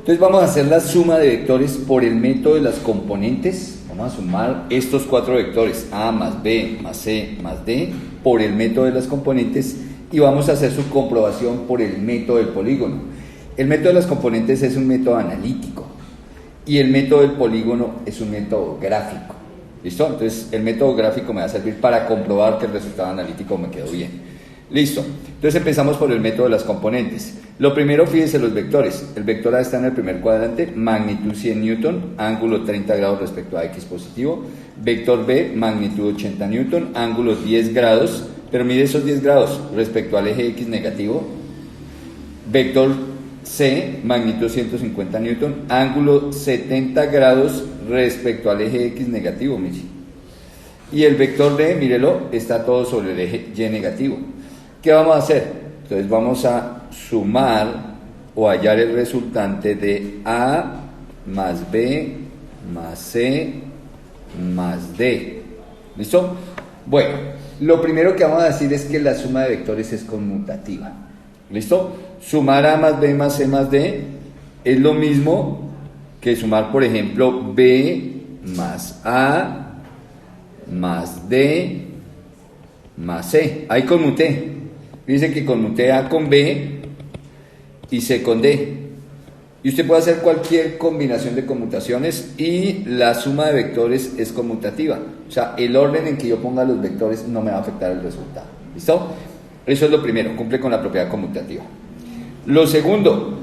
Entonces vamos a hacer la suma de vectores por el método de las componentes. Vamos a sumar estos 4 vectores, A más B más C más D, por el método de las componentes, y vamos a hacer su comprobación por el método del polígono. El método de las componentes es un método analítico y el método del polígono es un método gráfico. ¿Listo? Entonces el método gráfico me va a servir para comprobar que el resultado analítico me quedó bien. Listo. Entonces empezamos por el método de las componentes. Lo primero, fíjense los vectores. El vector A está en el primer cuadrante, magnitud 100 newton, ángulo 30 grados respecto a X positivo. Vector B, magnitud 80 newton, ángulo 10 grados, pero mire esos 10 grados respecto al eje X negativo. Vector C, magnitud 150 newton, ángulo 70 grados respecto al eje X negativo, mire. Y el vector D, mírelo, está todo sobre el eje Y negativo. ¿Qué vamos a hacer? Entonces vamos a sumar o hallar el resultante de A más B más C más D. ¿Listo? Bueno, lo primero que vamos a decir es que la suma de vectores es conmutativa. ¿Listo? Sumar A más B más C más D es lo mismo que sumar, por ejemplo, B más A más D más C. Ahí conmuté. Fíjense que conmuté A con B y C con D. Y usted puede hacer cualquier combinación de conmutaciones y la suma de vectores es conmutativa. O sea, el orden en que yo ponga los vectores no me va a afectar el resultado. ¿Listo? Eso es lo primero, cumple con la propiedad conmutativa. Lo segundo,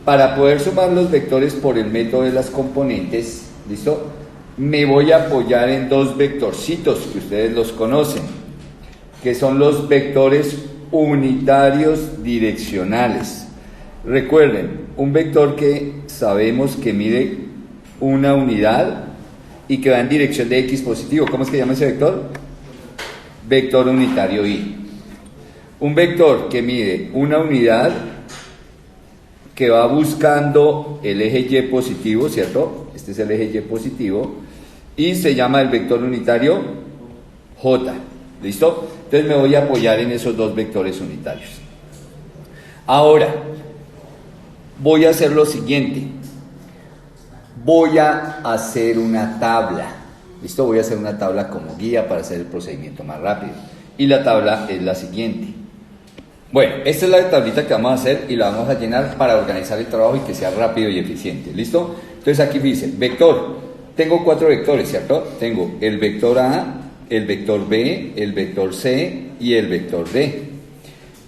para poder sumar los vectores por el método de las componentes, ¿listo? Me voy a apoyar en 2 vectorcitos que ustedes los conocen, que son los vectores unitarios direccionales. Recuerden, un vector que sabemos que mide una unidad y que va en dirección de X positivo. ¿Cómo es que se llama ese vector? Vector unitario Y. Un vector que mide una unidad, que va buscando el eje Y positivo, ¿cierto? Este es el eje Y positivo, y se llama el vector unitario J. ¿Listo? Entonces me voy a apoyar en esos 2 vectores unitarios. Ahora, voy a hacer lo siguiente. Voy a hacer una tabla. ¿Listo? Voy a hacer una tabla como guía para hacer el procedimiento más rápido. Y la tabla es la siguiente. Bueno, esta es la tablita que vamos a hacer y la vamos a llenar para organizar el trabajo y que sea rápido y eficiente. ¿Listo? Entonces aquí dice, vector. Tengo 4 vectores, ¿cierto? Tengo el vector A, el vector B, el vector C y el vector D.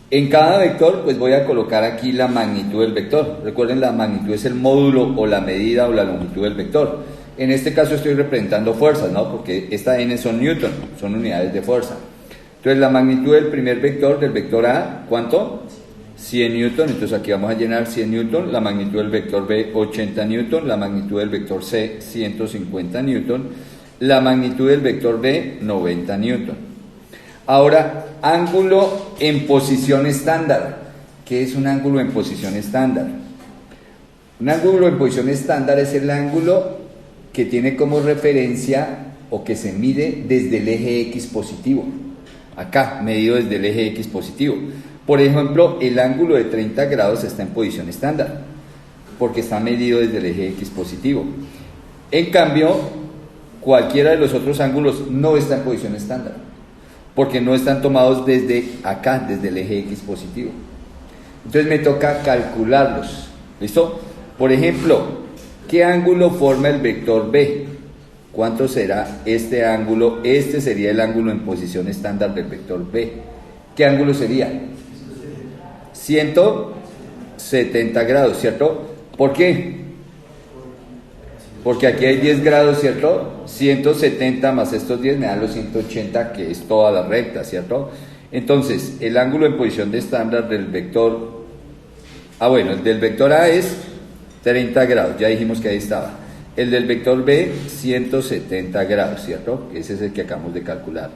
En cada vector pues voy a colocar aquí la magnitud del vector. Recuerden, la magnitud es el módulo o la medida o la longitud del vector. En este caso estoy representando fuerzas, ¿no? Porque esta n son newton, son unidades de fuerza. Entonces la magnitud del primer vector, del vector A, ¿cuánto? 100 newton, entonces aquí vamos a llenar 100 newton, la magnitud del vector B 80 newton, la magnitud del vector C 150 newton, la magnitud del vector D 90 newton. Ahora, ángulo en posición estándar. ¿Qué es un ángulo en posición estándar? Un ángulo en posición estándar es el ángulo que tiene como referencia o que se mide desde el eje X positivo. Acá, medido desde el eje X positivo. Por ejemplo, el ángulo de 30 grados está en posición estándar, porque está medido desde el eje X positivo. En cambio, cualquiera de los otros ángulos no está en posición estándar, porque no están tomados desde acá, desde el eje X positivo. Entonces me toca calcularlos. ¿Listo? Por ejemplo, ¿qué ángulo forma el vector B? ¿Cuánto será este ángulo? Este sería el ángulo en posición estándar del vector B. ¿Qué ángulo sería? 170 grados, ¿cierto? ¿Por qué? Porque aquí hay 10 grados, ¿cierto? 170 más estos 10 me dan los 180, que es toda la recta, ¿cierto? Entonces, el ángulo en posición de estándar del vector... el del vector A es 30 grados, ya dijimos que ahí estaba. El del vector B, 170 grados, ¿cierto? Ese es el que acabamos de calcular.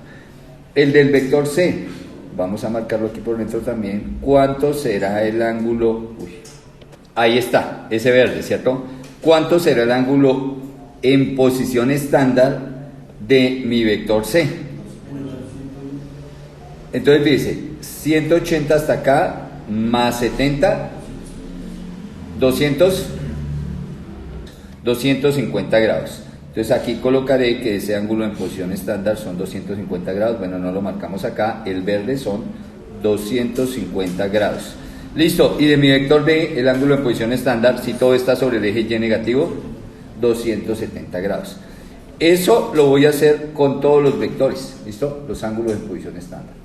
El del vector C, vamos a marcarlo aquí por dentro también. ¿Cuánto será el ángulo? Ahí está, ese verde, ¿cierto? ¿Cuánto será el ángulo en posición estándar de mi vector C? Entonces dice, 180 hasta acá, más 70, 200, 250 grados. Entonces aquí colocaré que ese ángulo en posición estándar son 250 grados. Bueno, no lo marcamos acá. El verde son 250 grados. Listo. Y de mi vector B, el ángulo en posición estándar, si todo está sobre el eje Y negativo, 270 grados. Eso lo voy a hacer con todos los vectores. ¿Listo? Los ángulos en posición estándar.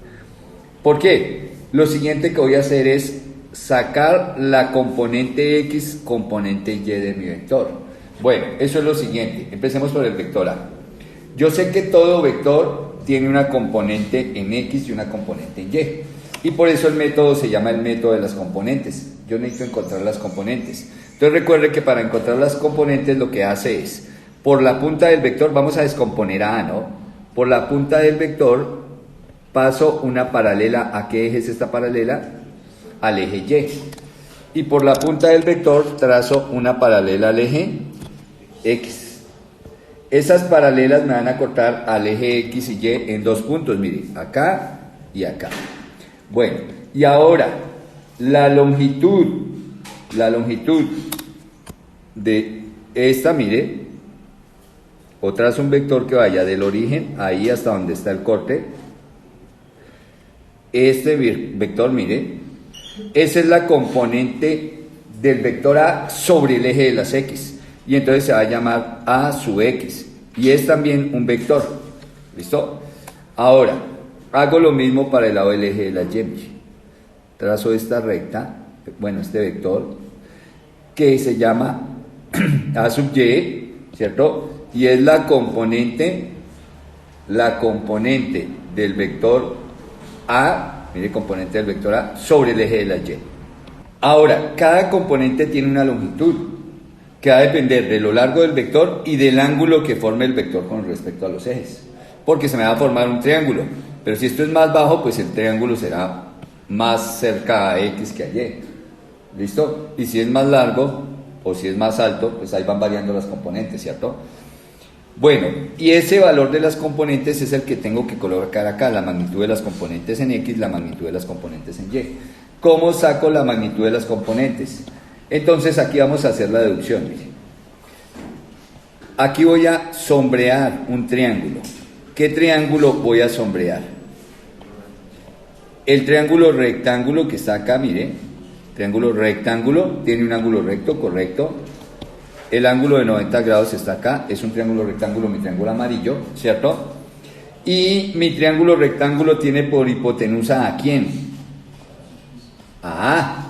¿Por qué? Lo siguiente que voy a hacer es sacar la componente X, componente Y de mi vector. Bueno, eso es lo siguiente. Empecemos por el vector A. Yo sé que todo vector tiene una componente en X y una componente en Y. Y por eso el método se llama el método de las componentes. Yo necesito encontrar las componentes. Entonces recuerde que para encontrar las componentes lo que hace es, por la punta del vector, vamos a descomponer a A, ¿no? Por la punta del vector paso una paralela. ¿A qué eje es esta paralela? Al eje Y. Y por la punta del vector trazo una paralela al eje X. Esas paralelas me van a cortar al eje X y Y en dos puntos, mire, acá y acá. Bueno, y ahora la longitud de esta, mire, o trazo un vector que vaya del origen ahí hasta donde está el corte. Este vector, mire, esa es la componente del vector A sobre el eje de las X. Y entonces se va a llamar A sub X. Y es también un vector. ¿Listo? Ahora, hago lo mismo para el lado del eje de la Y. Trazo esta recta, bueno, este vector, que se llama A sub Y, ¿cierto? Y es la componente del vector A, mire, componente del vector A sobre el eje de la Y. Ahora, cada componente tiene una longitud que va a depender de lo largo del vector y del ángulo que forme el vector con respecto a los ejes, porque se me va a formar un triángulo, pero si esto es más bajo, pues el triángulo será más cerca a X que a Y. ¿Listo? Y si es más largo o si es más alto, pues ahí van variando las componentes, ¿cierto? Bueno, y ese valor de las componentes es el que tengo que colocar acá, la magnitud de las componentes en X, la magnitud de las componentes en Y. ¿Cómo saco la magnitud de las componentes? Entonces aquí vamos a hacer la deducción, mire. Aquí voy a sombrear un triángulo. ¿Qué triángulo voy a sombrear? El triángulo rectángulo que está acá, mire. Triángulo rectángulo, tiene un ángulo recto, correcto. El ángulo de 90 grados está acá, es un triángulo rectángulo, mi triángulo amarillo, ¿cierto? Y mi triángulo rectángulo tiene por hipotenusa ¿a quién? A A,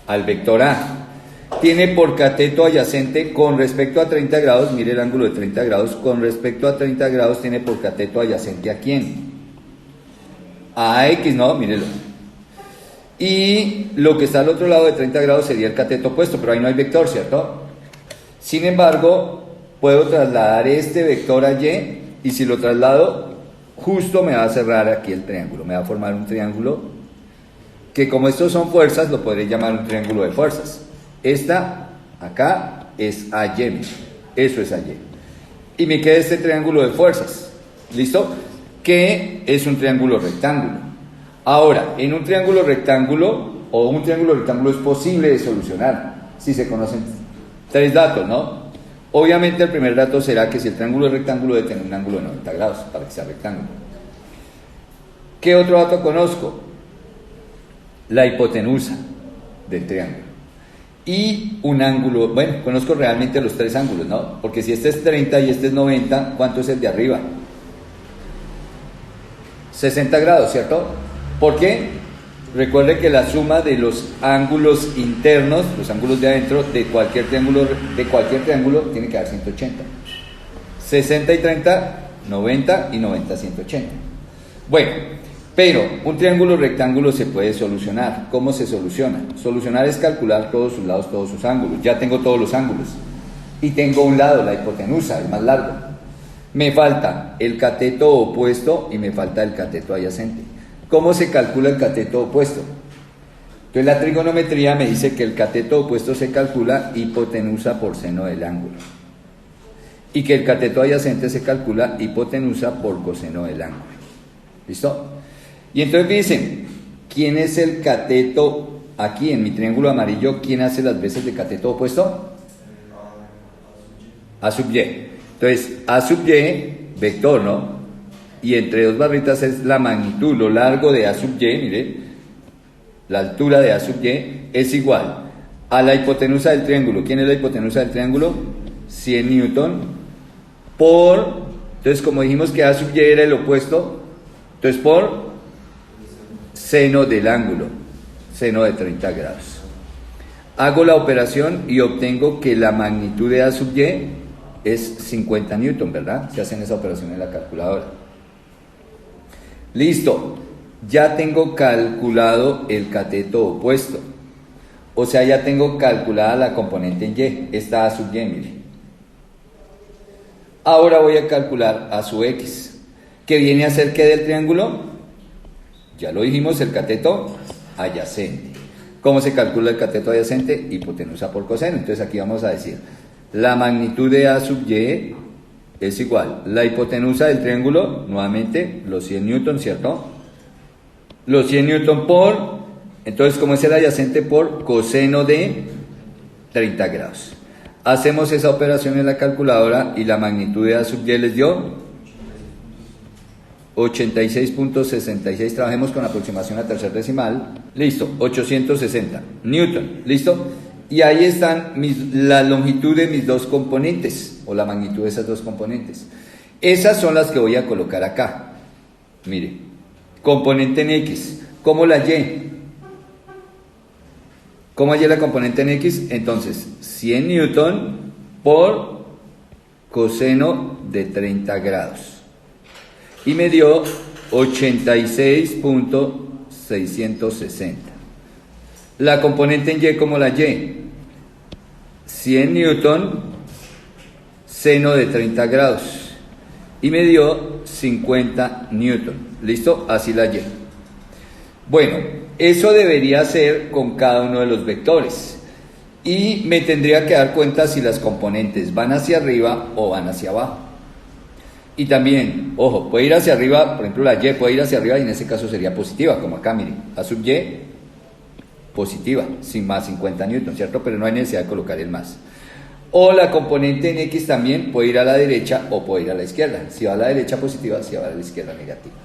al vector A. Tiene por cateto adyacente con respecto a 30 grados, mire el ángulo de 30 grados, con respecto a 30 grados tiene por cateto adyacente ¿a quién? A X, ¿no? Mírelo. Y lo que está al otro lado de 30 grados sería el cateto opuesto, pero ahí no hay vector, ¿cierto? Sin embargo, puedo trasladar este vector a Y, y si lo traslado, justo me va a cerrar aquí el triángulo, me va a formar un triángulo que, como estos son fuerzas, lo podré llamar un triángulo de fuerzas. Esta, acá, es AY, eso es AY. Y me queda este triángulo de fuerzas, ¿listo? Que es un triángulo rectángulo. Ahora, en un triángulo rectángulo, o un triángulo rectángulo es posible de solucionar, si se conocen tres datos, ¿no? Obviamente el primer dato será que si el triángulo es rectángulo debe tener un ángulo de 90 grados para que sea rectángulo. ¿Qué otro dato conozco? La hipotenusa del triángulo. Y un ángulo, bueno, conozco realmente los tres ángulos, ¿no? Porque si este es 30 y este es 90, ¿cuánto es el de arriba? 60 grados, ¿cierto? ¿Por qué? Recuerde que la suma de los ángulos internos, los ángulos de adentro de cualquier triángulo tiene que dar 180. 60 y 30, 90 y 90, 180. Bueno, pero un triángulo rectángulo se puede solucionar. ¿Cómo se soluciona? Solucionar es calcular todos sus lados, todos sus ángulos. Ya tengo todos los ángulos. Y tengo un lado, la hipotenusa, el más largo. Me falta el cateto opuesto y me falta el cateto adyacente. ¿Cómo se calcula el cateto opuesto? Entonces la trigonometría me dice que el cateto opuesto se calcula hipotenusa por seno del ángulo. Y que el cateto adyacente se calcula hipotenusa por coseno del ángulo. ¿Listo? Y entonces dicen, ¿quién es el cateto aquí en mi triángulo amarillo? ¿Quién hace las veces de cateto opuesto? A sub y. Entonces, A sub y, vector, ¿no? Y entre dos barritas es la magnitud, lo largo de A sub y, mire, la altura de A sub y es igual a la hipotenusa del triángulo. ¿Quién es la hipotenusa del triángulo? 100 newton por, entonces como dijimos que A sub y era el opuesto, entonces por seno del ángulo, seno de 30 grados. Hago la operación y obtengo que la magnitud de A sub y es 50 newton, ¿verdad? Se hacen esa operación en la calculadora. Listo, ya tengo calculado el cateto opuesto. O sea, ya tengo calculada la componente en y, esta A sub y, mire. Ahora voy a calcular A sub x, que viene a ser ¿qué del triángulo? Ya lo dijimos, el cateto adyacente. ¿Cómo se calcula el cateto adyacente? Hipotenusa por coseno. Entonces aquí vamos a decir, la magnitud de A sub y es igual, la hipotenusa del triángulo, nuevamente, los 100 newton, ¿cierto? Los 100 newton por, entonces como es el adyacente, por coseno de 30 grados. Hacemos esa operación en la calculadora y la magnitud de A sub y les dio 86.66, trabajemos con aproximación a tercer decimal, listo, 860 newton, listo, y ahí están la longitud de mis dos componentes, o la magnitud de esas dos componentes. Esas son las que voy a colocar acá. Mire, componente en X, ¿cómo la Y? ¿Cómo hallé la componente en X? Entonces, 100 newton por coseno de 30 grados. Y me dio 86.660. La componente en Y, ¿cómo la Y? 100 newton, seno de 30 grados. Y me dio 50 newton. ¿Listo? Así la Y. Bueno, eso debería ser con cada uno de los vectores. Y me tendría que dar cuenta si las componentes van hacia arriba o van hacia abajo. Y también, ojo, puede ir hacia arriba, por ejemplo la Y puede ir hacia arriba y en ese caso sería positiva, como acá, miren, A sub Y, positiva, sin más 50 newton, ¿cierto? Pero no hay necesidad de colocar el más. O la componente en X también puede ir a la derecha o puede ir a la izquierda. Si va a la derecha positiva, si va a la izquierda negativa.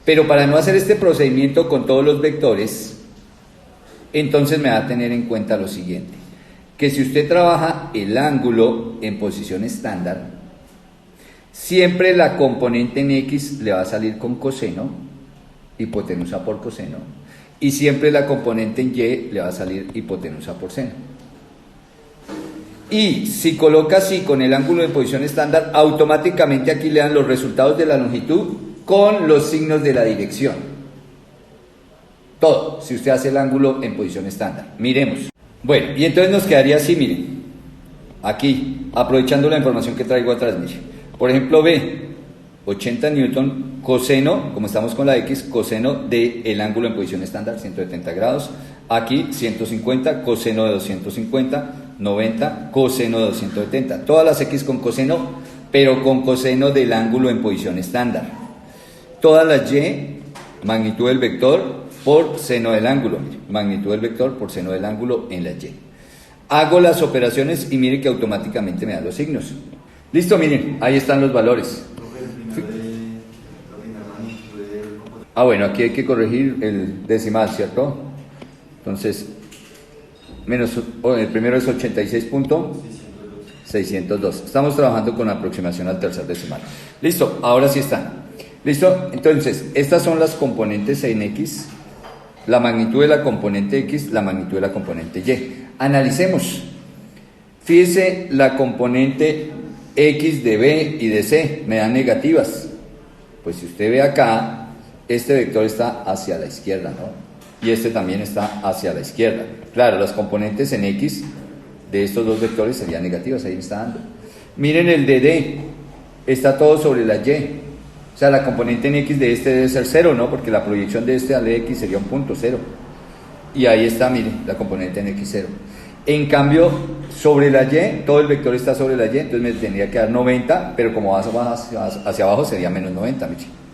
Pero para no hacer este procedimiento con todos los vectores, entonces me va a tener en cuenta lo siguiente, que si usted trabaja el ángulo en posición estándar, siempre la componente en X le va a salir con coseno, hipotenusa por coseno, y siempre la componente en Y le va a salir hipotenusa por seno. Y si coloca así con el ángulo en posición estándar, automáticamente aquí le dan los resultados de la longitud con los signos de la dirección. Todo, si usted hace el ángulo en posición estándar. Miremos. Bueno, y entonces nos quedaría así, miren, aquí, aprovechando la información que traigo atrás, miren. Por ejemplo, B, 80 newton, coseno, como estamos con la X, coseno del ángulo en posición estándar, 170 grados. Aquí, 150, coseno de 250, 90, coseno de 270. Todas las X con coseno, pero con coseno del ángulo en posición estándar. Todas las Y, magnitud del vector por seno del ángulo. Magnitud del vector por seno del ángulo en la Y. Hago las operaciones y mire que automáticamente me da los signos. Listo, miren, ahí están los valores. Bueno, aquí hay que corregir el decimal, ¿cierto? Entonces, el primero es 86.602. Estamos trabajando con aproximación al tercer decimal. Listo, ahora sí están. Listo, entonces, estas son las componentes en X, la magnitud de la componente X, la magnitud de la componente Y. Analicemos. Fíjese, la componente X de B y de C me dan negativas. Pues si usted ve acá, este vector está hacia la izquierda, ¿no? Y este también está hacia la izquierda. Claro, las componentes en X de estos dos vectores serían negativas, ahí me está dando. Miren el de D, está todo sobre la Y. O sea, la componente en X de este debe ser 0, ¿no? Porque la proyección de este al de X sería un punto 0. Y ahí está, miren, la componente en X 0. En cambio, sobre la Y, todo el vector está sobre la Y, entonces me tendría que dar 90, pero como va hacia abajo sería menos 90, miren.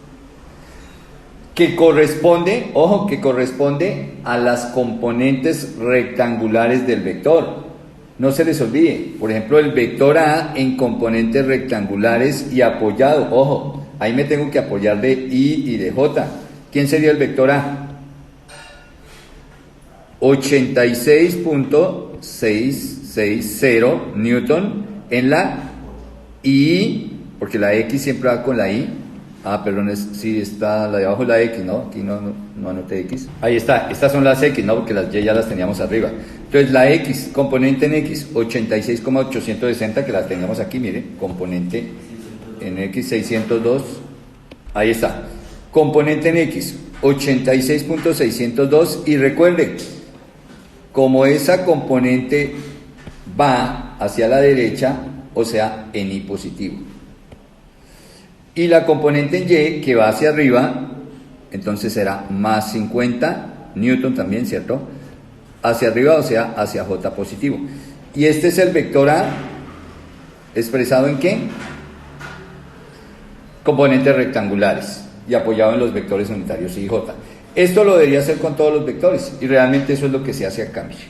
Que corresponde, ojo, que corresponde a las componentes rectangulares del vector. No se les olvide, por ejemplo, el vector A en componentes rectangulares y apoyado. Ojo, ahí me tengo que apoyar de I y de J. ¿Quién sería el vector A? 86.660 Newton en la I, porque la X siempre va con la I. Perdón, sí está la de abajo, la X, ¿no? Aquí no anoté X. Ahí está, estas son las X, ¿no? Porque las Y ya las teníamos arriba. Entonces la X, componente en X, 86,860, que las teníamos aquí, mire, componente en X, 602. Ahí está. Componente en X, 86.602. Y recuerde, como esa componente va hacia la derecha, o sea, en I positivo. Y la componente en Y que va hacia arriba, entonces será más 50 Newton también, ¿cierto? Hacia arriba, o sea, hacia J positivo. Y este es el vector A, ¿expresado en qué? Componentes rectangulares y apoyado en los vectores unitarios I y J. Esto lo debería hacer con todos los vectores, y realmente eso es lo que se hace acá, mire.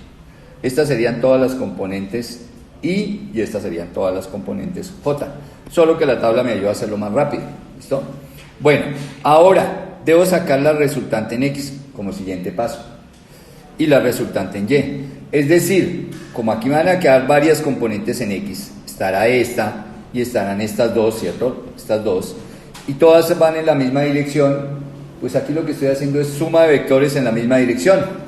Estas serían todas las componentes I y estas serían todas las componentes J. Solo que la tabla me ayuda a hacerlo más rápido. ¿Listo? Bueno, ahora debo sacar la resultante en X como siguiente paso. Y la resultante en Y. Es decir, como aquí me van a quedar varias componentes en X, estará esta y estarán estas dos, ¿cierto? Estas dos. Y todas van en la misma dirección. Pues aquí lo que estoy haciendo es suma de vectores en la misma dirección.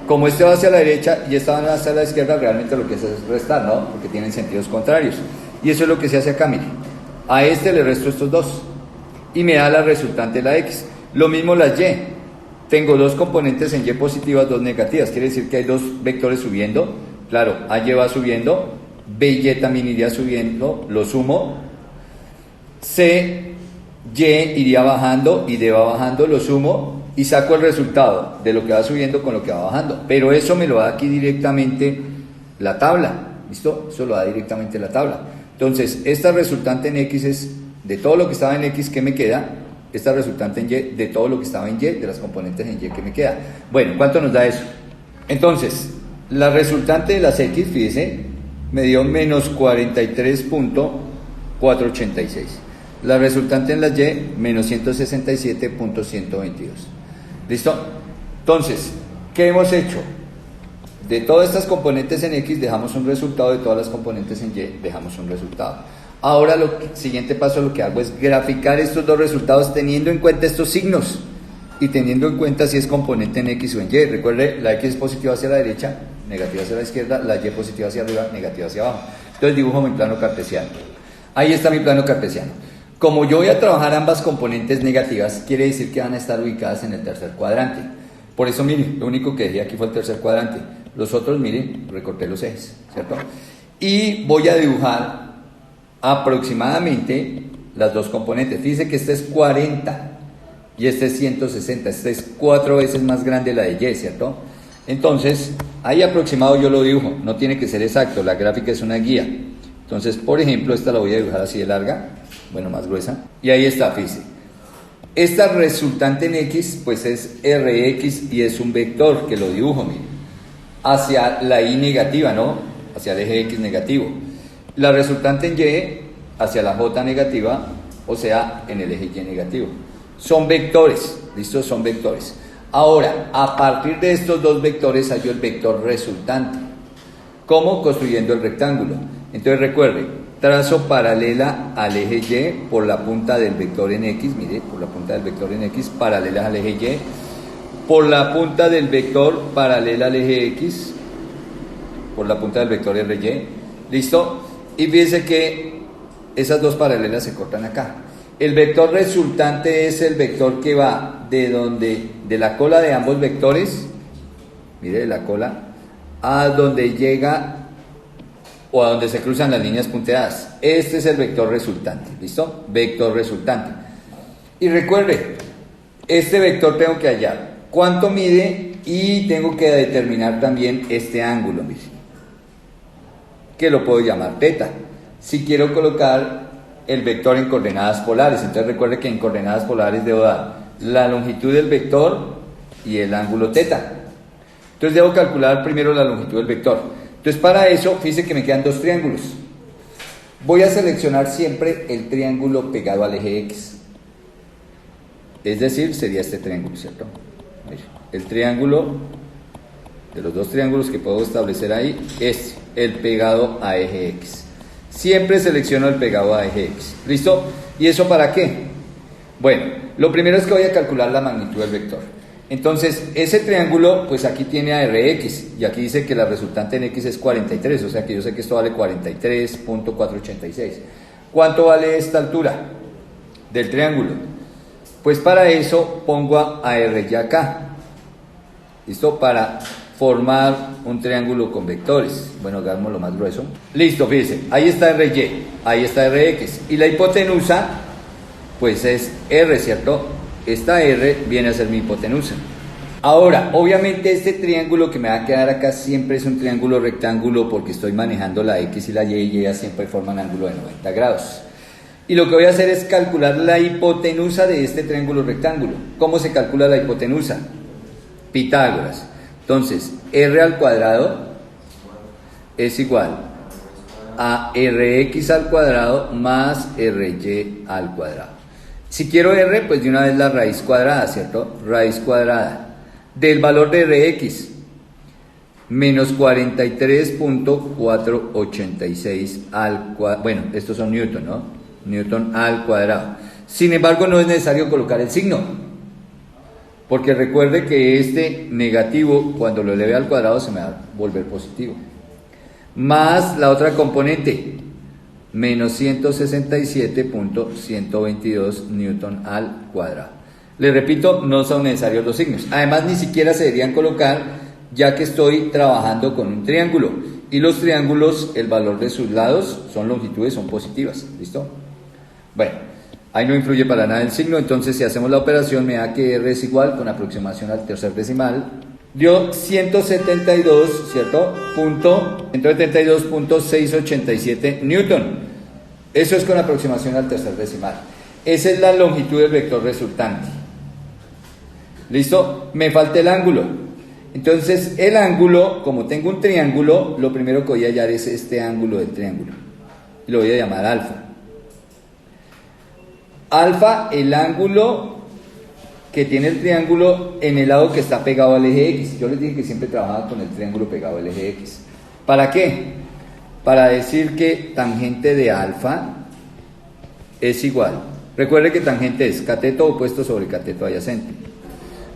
Como este va hacia la derecha y esta va hacia la izquierda, realmente lo que hace es restar, ¿no? Porque tienen sentidos contrarios. Y eso es lo que se hace acá, mire. A este le resto estos dos. Y me da la resultante de la X. Lo mismo las Y. Tengo dos componentes en Y positivas, dos negativas. Quiere decir que hay dos vectores subiendo. Claro, AY va subiendo. BY también iría subiendo. Lo sumo. CY iría bajando y D va bajando. Lo sumo. Y saco el resultado de lo que va subiendo con lo que va bajando. Pero eso me lo da aquí directamente la tabla. ¿Listo? Eso lo da directamente la tabla. Entonces, esta resultante en X es de todo lo que estaba en X, ¿qué me queda? Esta resultante en Y, de todo lo que estaba en Y, de las componentes en Y, ¿qué me queda? Bueno, ¿cuánto nos da eso? Entonces, la resultante de las X, fíjese, me dio menos 43.486. La resultante en las Y, menos 167.122. ¿Listo? Entonces, ¿qué hemos hecho? De todas estas componentes en X dejamos un resultado, de todas las componentes en Y dejamos un resultado. Ahora siguiente paso lo que hago es graficar estos dos resultados teniendo en cuenta estos signos y teniendo en cuenta si es componente en X o en Y. Recuerde, la X es positiva hacia la derecha, negativa hacia la izquierda, la Y positiva hacia arriba, negativa hacia abajo. Entonces dibujo mi plano cartesiano. Ahí está mi plano cartesiano. Como yo voy a trabajar ambas componentes negativas, quiere decir que van a estar ubicadas en el tercer cuadrante. Por eso, miren, lo único que dejé aquí fue el tercer cuadrante. Los otros, miren, recorté los ejes, ¿cierto? Y voy a dibujar aproximadamente las dos componentes. Fíjense que este es 40 y este es 160. Este es 4 veces más grande la de Y, ¿cierto? Entonces, ahí aproximado yo lo dibujo. No tiene que ser exacto, la gráfica es una guía. Entonces, por ejemplo, esta la voy a dibujar así de larga, bueno, más gruesa. Y ahí está, fíjense. Esta resultante en X, pues es Rx y es un vector que lo dibujo, miren, hacia la Y negativa, ¿no? Hacia el eje X negativo. La resultante en Y hacia la J negativa, o sea, en el eje Y negativo. Son vectores, ¿listo? Son vectores. Ahora, a partir de estos dos vectores hallo el vector resultante. ¿Cómo? Construyendo el rectángulo. Entonces recuerde, trazo paralela al eje Y por la punta del vector en X, mire, por la punta del vector en X, paralela al eje Y, por la punta del vector paralela al eje X, por la punta del vector RY, ¿listo? Y fíjense que esas dos paralelas se cortan acá. El vector resultante es el vector que va de la cola de ambos vectores, mire, de la cola, a donde llega o a donde se cruzan las líneas punteadas. Este es el vector resultante, ¿listo? Vector resultante. Y recuerde, este vector tengo que hallar cuánto mide y tengo que determinar también este ángulo, mire, que lo puedo llamar teta. Si quiero colocar el vector en coordenadas polares, entonces recuerde que en coordenadas polares debo dar la longitud del vector y el ángulo teta. Entonces debo calcular primero la longitud del vector. Entonces para eso, fíjense que me quedan dos triángulos. Voy a seleccionar siempre el triángulo pegado al eje X. Es decir, sería este triángulo, ¿cierto? El triángulo, de los dos triángulos que puedo establecer ahí, es el pegado a eje X. Siempre selecciono el pegado a eje X. ¿Listo? ¿Y eso para qué? Bueno, lo primero es que voy a calcular la magnitud del vector. Entonces, ese triángulo, pues aquí tiene a Rx, y aquí dice que la resultante en X es 43, o sea que yo sé que esto vale 43.486. ¿Cuánto vale esta altura del triángulo? Pues para eso pongo a RY acá. ¿Listo? Para formar un triángulo con vectores. Bueno, hagámoslo más grueso. Listo, fíjense, ahí está RY, ahí está RX, y la hipotenusa, pues es R, ¿cierto? Esta R viene a ser mi hipotenusa. Ahora, obviamente este triángulo que me va a quedar acá siempre es un triángulo rectángulo porque estoy manejando la X y la Y ellas siempre forman ángulo de 90 grados. Y lo que voy a hacer es calcular la hipotenusa de este triángulo rectángulo. ¿Cómo se calcula la hipotenusa? Pitágoras. Entonces, R al cuadrado es igual a Rx al cuadrado más Ry al cuadrado. Si quiero R, pues de una vez la raíz cuadrada, ¿cierto? Raíz cuadrada del valor de Rx menos 43.486 al cuadrado. Bueno, estos son Newton, ¿no? Newton al cuadrado. Sin embargo, no es necesario colocar el signo, porque recuerde que este negativo, cuando lo eleve al cuadrado, se me va a volver positivo. Más la otra componente, menos 167.122 Newton al cuadrado. Les repito, no son necesarios los signos. Además, ni siquiera se deberían colocar, ya que estoy trabajando con un triángulo. Y los triángulos, el valor de sus lados son longitudes, son positivas. ¿Listo? Bueno, ahí no influye para nada el signo. Entonces, si hacemos la operación, me da que R es igual, con aproximación al tercer decimal, dio 172, ¿cierto? 172.687 Newton. Eso es con aproximación al tercer decimal. Esa es la longitud del vector resultante. ¿Listo? Me falta el ángulo. Entonces, el ángulo, como tengo un triángulo, lo primero que voy a hallar es este ángulo del triángulo. Y lo voy a llamar alfa. Alfa, el ángulo que tiene el triángulo en el lado que está pegado al eje X. Yo les dije que siempre trabajaba con el triángulo pegado al eje X. ¿Para qué? Para decir que tangente de alfa es igual. Recuerde que tangente es cateto opuesto sobre cateto adyacente.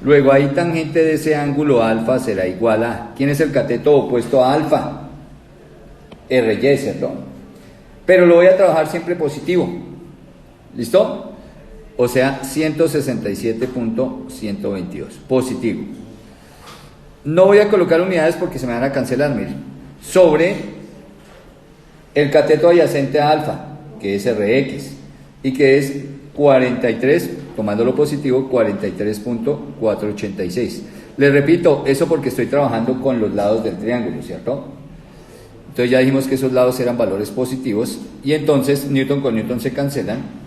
Luego ahí tangente de ese ángulo alfa será igual a... ¿Quién es el cateto opuesto a alfa? RY, ¿cierto? Pero lo voy a trabajar siempre positivo. ¿Listo? O sea, 167.122, positivo. No voy a colocar unidades porque se me van a cancelar, miren. Sobre el cateto adyacente a alfa, que es Rx, y que es 43, tomando lo positivo, 43.486. Les repito, eso porque estoy trabajando con los lados del triángulo, ¿cierto? Entonces ya dijimos que esos lados eran valores positivos, y entonces Newton con Newton se cancelan.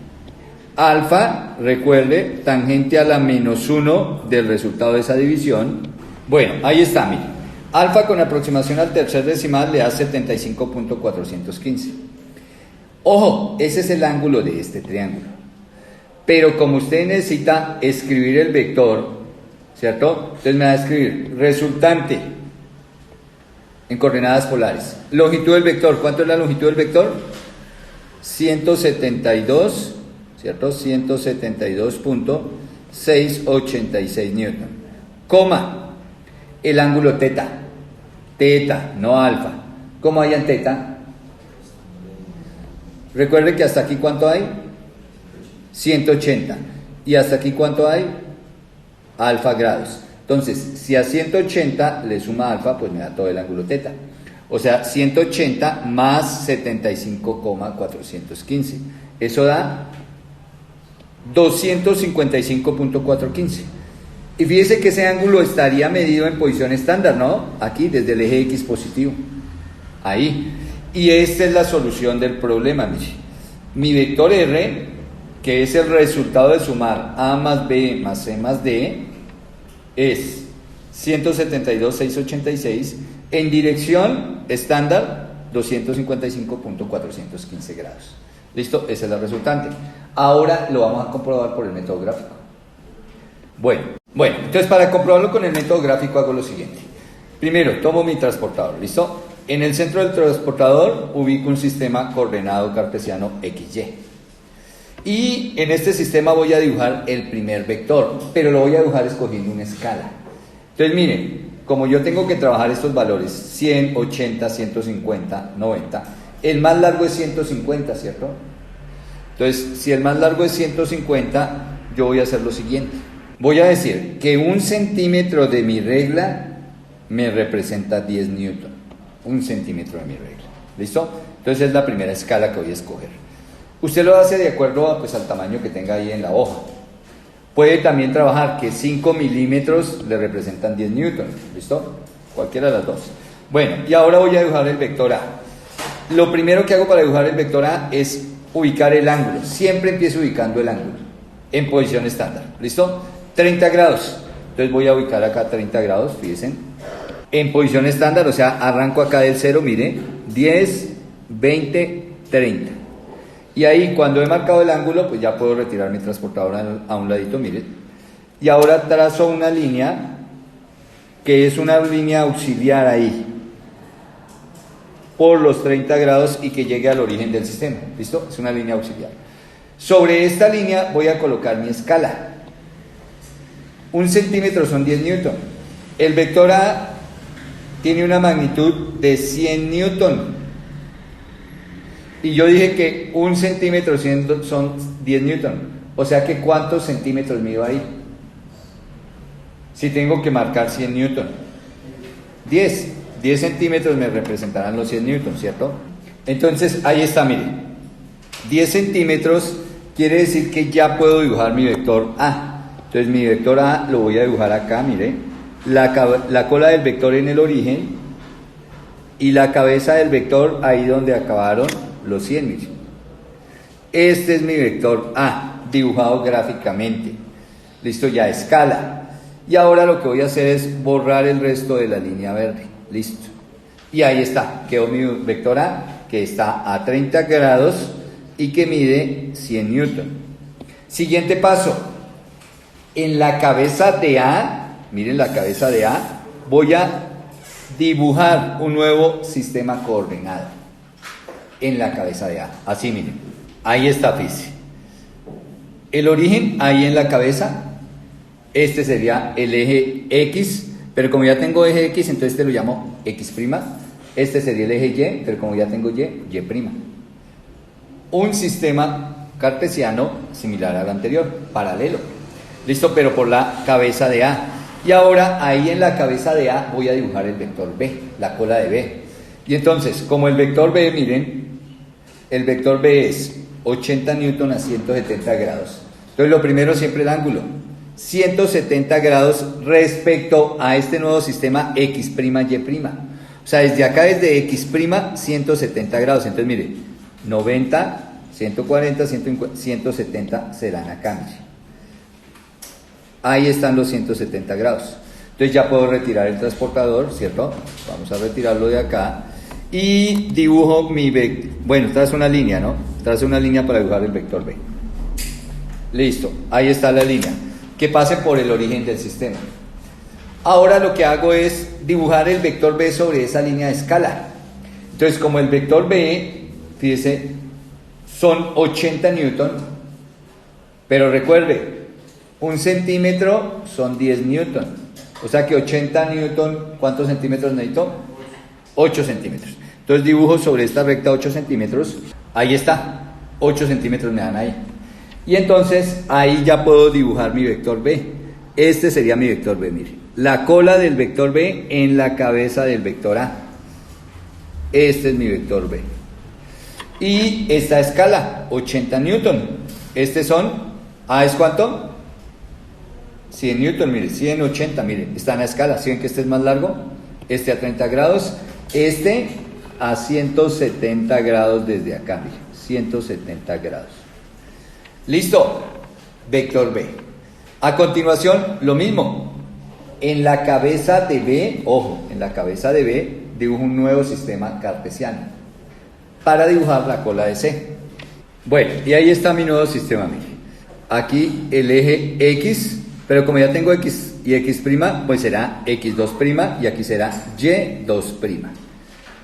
Alfa, recuerde, tangente a la menos 1 del resultado de esa división. Bueno, ahí está, mire. Alfa con aproximación al tercer decimal le da 75.415. Ojo, ese es el ángulo de este triángulo. Pero como usted necesita escribir el vector, ¿cierto? Entonces me va a escribir resultante en coordenadas polares. Longitud del vector, ¿cuánto es la longitud del vector? 172, ¿cierto? 172.686 Newton. Coma, el ángulo teta. Teta, no alfa. ¿Cómo hay en teta? Recuerde que hasta aquí, ¿cuánto hay? 180. ¿Y hasta aquí cuánto hay? Alfa grados. Entonces, si a 180 le suma alfa, pues me da todo el ángulo teta. O sea, 180 más 75,415. Eso da 255.415. Y fíjese que ese ángulo estaría medido en posición estándar, ¿no? Aquí, desde el eje X positivo. Ahí. Y esta es la solución del problema, mire. Mi vector R, que es el resultado de sumar A más B más C más D, es 172,686. En dirección estándar, 255,415 grados. ¿Listo? Esa es la resultante. Ahora lo vamos a comprobar por el método gráfico. Bueno, entonces para comprobarlo con el método gráfico hago lo siguiente. Primero, tomo mi transportador, ¿listo? En el centro del transportador ubico un sistema coordenado cartesiano XY. Y en este sistema voy a dibujar el primer vector, pero lo voy a dibujar escogiendo una escala. Entonces miren, como yo tengo que trabajar estos valores, 100, 80, 150, 90, el más largo es 150, ¿cierto? Entonces, si el más largo es 150, yo voy a hacer lo siguiente. Voy a decir que 1 centímetro de mi regla me representa 10 newton. 1 centímetro de mi regla. ¿Listo? Entonces es la primera escala que voy a escoger. Usted lo hace de acuerdo a, pues, al tamaño que tenga ahí en la hoja. Puede también trabajar que 5 milímetros le representan 10 newton. ¿Listo? Cualquiera de las dos. Bueno, y ahora voy a dibujar el vector A. Lo primero que hago para dibujar el vector A es ubicar el ángulo. Siempre empiezo ubicando el ángulo en posición estándar. ¿Listo? 30 grados. Entonces voy a ubicar acá 30 grados, fíjense. En posición estándar, o sea, arranco acá del 0, mire, 10, 20, 30. Y ahí cuando he marcado el ángulo, pues ya puedo retirar mi transportador a un ladito, mire. Y ahora trazo una línea, que es una línea auxiliar ahí, por los 30 grados y que llegue al origen del sistema. ¿Listo? Es una línea auxiliar. Sobre esta línea voy a colocar mi escala. 1 centímetro son 10 newton. El vector A tiene una magnitud de 100 newton. Y yo dije que 1 centímetro son 10 newton. O sea que ¿cuántos centímetros mido ahí? Si tengo que marcar 100 newton. 10 centímetros me representarán los 100 newton, ¿cierto? Entonces ahí está, mire. 10 centímetros quiere decir que ya puedo dibujar mi vector A. Entonces mi vector A lo voy a dibujar acá, mire. La cola del vector en el origen y la cabeza del vector ahí donde acabaron los 100, mire. Este es mi vector A, dibujado gráficamente. Listo, ya escala. Y ahora lo que voy a hacer es borrar el resto de la línea verde. Listo. Y ahí está, quedó mi vector A, que está a 30 grados y que mide 100 newton. Siguiente paso. En la cabeza de A, miren la cabeza de A, voy a dibujar un nuevo sistema coordenado en la cabeza de A. Así, miren. Ahí está, fíjense. El origen ahí en la cabeza. Este sería el eje X, pero como ya tengo eje X, entonces este lo llamo X'. Este sería el eje Y, pero como ya tengo Y, Y'. Un sistema cartesiano similar al anterior, paralelo. Listo, pero por la cabeza de A. Y ahora ahí en la cabeza de A voy a dibujar el vector B, la cola de B. Y entonces, como el vector B, miren, el vector B es 80 newton a 170 grados. Entonces lo primero siempre el ángulo. 170 grados respecto a este nuevo sistema X', Y'. O sea, desde acá, desde X', 170 grados. Entonces, mire, 90, 140, 150, 170 serán acá, mire. Ahí están los 170 grados. Entonces ya puedo retirar el transportador, ¿cierto? Vamos a retirarlo de acá. Y dibujo mi vector. Bueno, trazo una línea, ¿no? Trazo una línea para dibujar el vector B. Listo, ahí está la línea. Que pase por el origen del sistema. Ahora lo que hago es dibujar el vector B sobre esa línea de escala. Entonces, como el vector B, fíjese, son 80 newton, pero recuerde, 1 centímetro son 10 newton. O sea que 80 newton, ¿cuántos centímetros necesito? 8 centímetros. Entonces dibujo sobre esta recta 8 centímetros. Ahí está, 8 centímetros me dan ahí. Y entonces ahí ya puedo dibujar mi vector B. Este sería mi vector B, mire. La cola del vector B en la cabeza del vector A. Este es mi vector B. Y esta escala, 80 newton. ¿A es cuánto? 100 newton, mire, 180, mire, está en la escala. ¿Sí ven que este es más largo? Este a 30 grados, este a 170 grados desde acá, mire, 170 grados. Listo, vector B. A continuación, lo mismo. En la cabeza de B, ojo, en la cabeza de B dibujo un nuevo sistema cartesiano para dibujar la cola de C. Bueno, y ahí está mi nuevo sistema, mire. Aquí el eje X, pero como ya tengo X y X', pues será X2' y aquí será Y2'.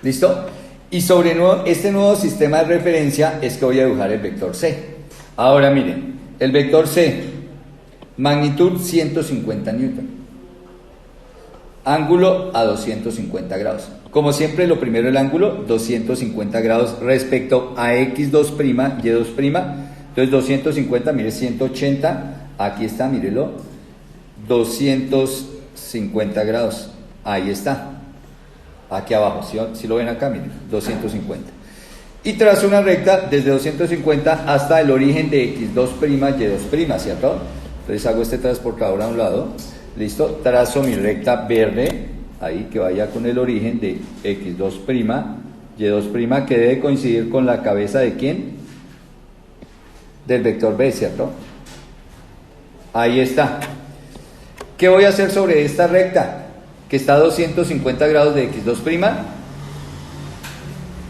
¿Listo? Y sobre este nuevo sistema de referencia es que voy a dibujar el vector C. Ahora miren, el vector C, magnitud 150 newton, ángulo a 250 grados. Como siempre, lo primero el ángulo, 250 grados respecto a X2', Y2'. Entonces 250, mire, 180, aquí está, mírelo, 250 grados, ahí está. Aquí abajo, si lo ven acá, miren, 250. Y trazo una recta desde 250 hasta el origen de X2', Y2', ¿cierto? Entonces hago este transportador a un lado, listo, trazo mi recta verde, ahí que vaya con el origen de X2', Y2', que debe coincidir con la cabeza de ¿quién? Del vector B, ¿cierto? Ahí está. ¿Qué voy a hacer sobre esta recta? Que está a 250 grados de X2',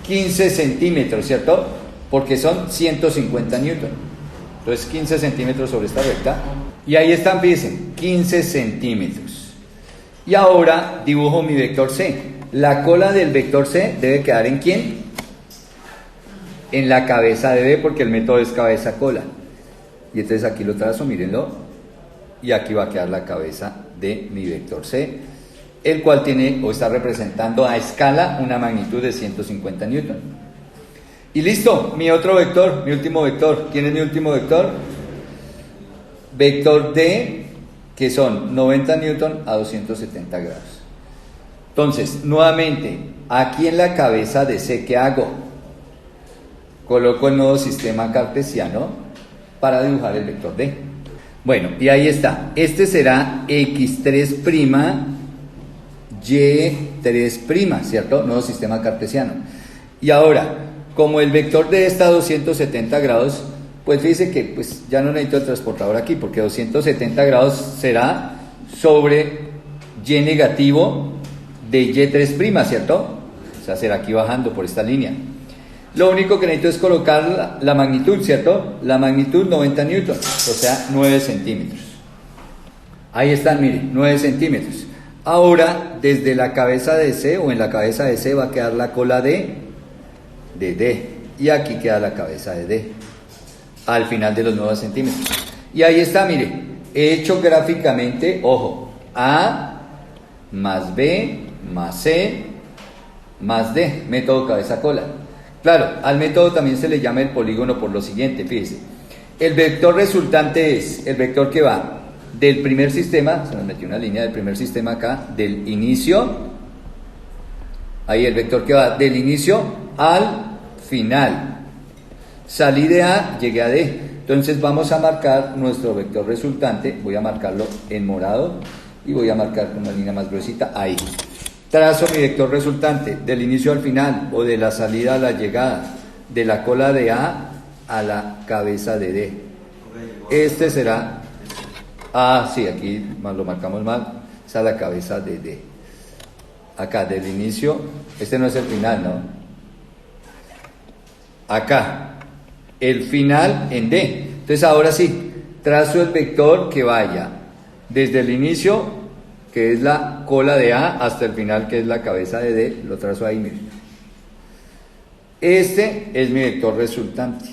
15 centímetros, ¿cierto? Porque son 150 newton. Entonces 15 centímetros sobre esta recta. Y ahí están, fíjense, 15 centímetros. Y ahora dibujo mi vector C. La cola del vector C debe quedar ¿en quién? En la cabeza de B, porque el método es cabeza-cola. Y entonces aquí lo trazo, mírenlo. Y aquí va a quedar la cabeza de mi vector C, el cual tiene o está representando a escala una magnitud de 150 newton. Y listo, mi otro vector, mi último vector. ¿Quién es mi último vector? Vector D, que son 90 newton a 270 grados. Entonces, nuevamente, aquí en la cabeza de C, ¿qué hago? Coloco el nuevo sistema cartesiano para dibujar el vector D. Bueno, y ahí está. Este será X3', Y3', ¿cierto? Nuevo sistema cartesiano. Y ahora, como el vector D está a 270 grados, pues fíjese que pues, ya no necesito el transportador aquí, porque 270 grados será sobre Y negativo de Y3', ¿cierto? O sea, será aquí bajando por esta línea. Lo único que necesito es colocar la magnitud, ¿cierto? La magnitud 90 newton, o sea, 9 centímetros. Ahí están, miren, 9 centímetros. Ahora, desde la cabeza de C, o en la cabeza de C va a quedar la cola de D. Y aquí queda la cabeza de D, al final de los 9 centímetros. Y ahí está, mire, he hecho gráficamente, ojo, A más B más C más D, método cabeza-cola. Claro, al método también se le llama el polígono por lo siguiente, fíjese. El vector resultante es el vector que va del primer sistema, se nos metió una línea del primer sistema acá, del inicio, ahí el vector que va del inicio al final. Salí de A, llegué a D. Entonces vamos a marcar nuestro vector resultante, voy a marcarlo en morado y voy a marcar con una línea más gruesita, ahí. Trazo mi vector resultante del inicio al final o de la salida a la llegada, de la cola de A a la cabeza de D. Este será, sí, aquí lo marcamos mal, esa es la cabeza de D. Acá, del inicio, este no es el final, ¿no? Acá, el final en D. Entonces ahora sí, trazo el vector que vaya desde el inicio, que es la cola de A, hasta el final, que es la cabeza de D, lo trazo ahí, miren. Este es mi vector resultante.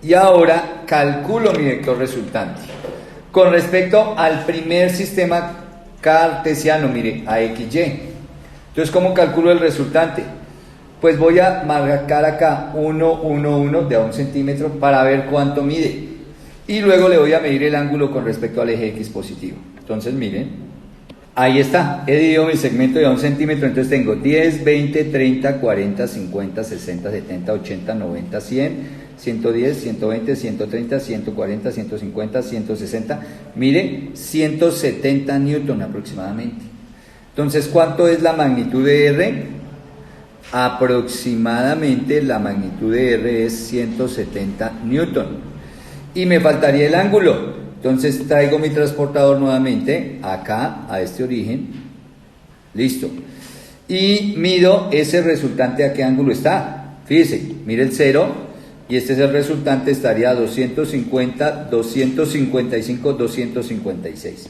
Y ahora calculo mi vector resultante. Con respecto al primer sistema cartesiano, mire, a XY. Entonces, ¿cómo calculo el resultante? Pues voy a marcar acá 1, 1, 1 de a 1 centímetro para ver cuánto mide. Y luego le voy a medir el ángulo con respecto al eje X positivo. Entonces, miren, ahí está, he dividido mi segmento de 1 centímetro, entonces tengo 10, 20, 30, 40, 50, 60, 70, 80, 90, 100, 110, 120, 130, 140, 150, 160, mire, 170 newton aproximadamente. Entonces, ¿cuánto es la magnitud de R? Aproximadamente la magnitud de R es 170 newton. Y me faltaría el ángulo. Entonces traigo mi transportador nuevamente acá a este origen, listo, y mido ese resultante a qué ángulo está. Fíjese, mire el 0 y este es el resultante, estaría 250, 255, 256.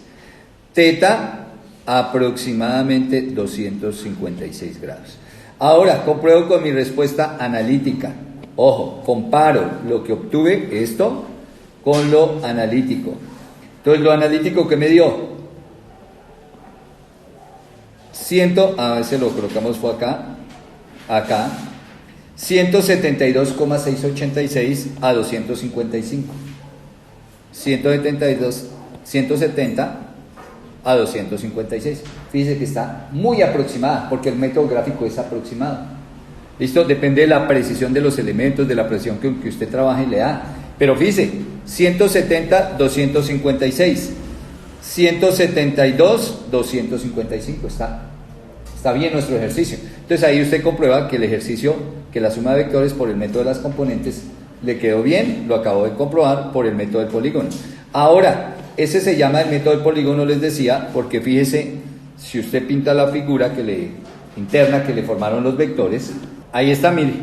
Teta aproximadamente 256 grados. Ahora compruebo con mi respuesta analítica. Ojo, comparo lo que obtuve, esto, con lo analítico. Entonces, lo analítico que me dio, a veces lo colocamos fue acá, 172,686 a 255. 170 a 256. Fíjese que está muy aproximada, porque el método gráfico es aproximado. ¿Listo? Depende de la precisión de los elementos, de la precisión que usted trabaje y le da. Pero fíjese, 170, 256. 172, 255. Está bien nuestro ejercicio. Entonces ahí usted comprueba que el ejercicio, que la suma de vectores por el método de las componentes le quedó bien, lo acabo de comprobar por el método del polígono. Ahora, ese se llama el método del polígono, les decía, porque fíjese, si usted pinta la figura interna que le formaron los vectores, ahí está, mire,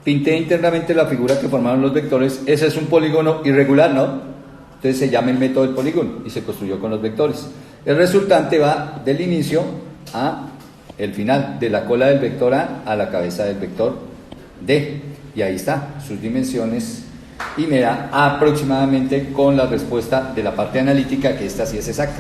pinté internamente la figura que formaron los vectores, ese es un polígono irregular, ¿no? Entonces se llama el método del polígono y se construyó con los vectores. El resultante va del inicio a el final, de la cola del vector A a la cabeza del vector D, y ahí está, sus dimensiones, y me da aproximadamente con la respuesta de la parte analítica, que esta sí es exacta.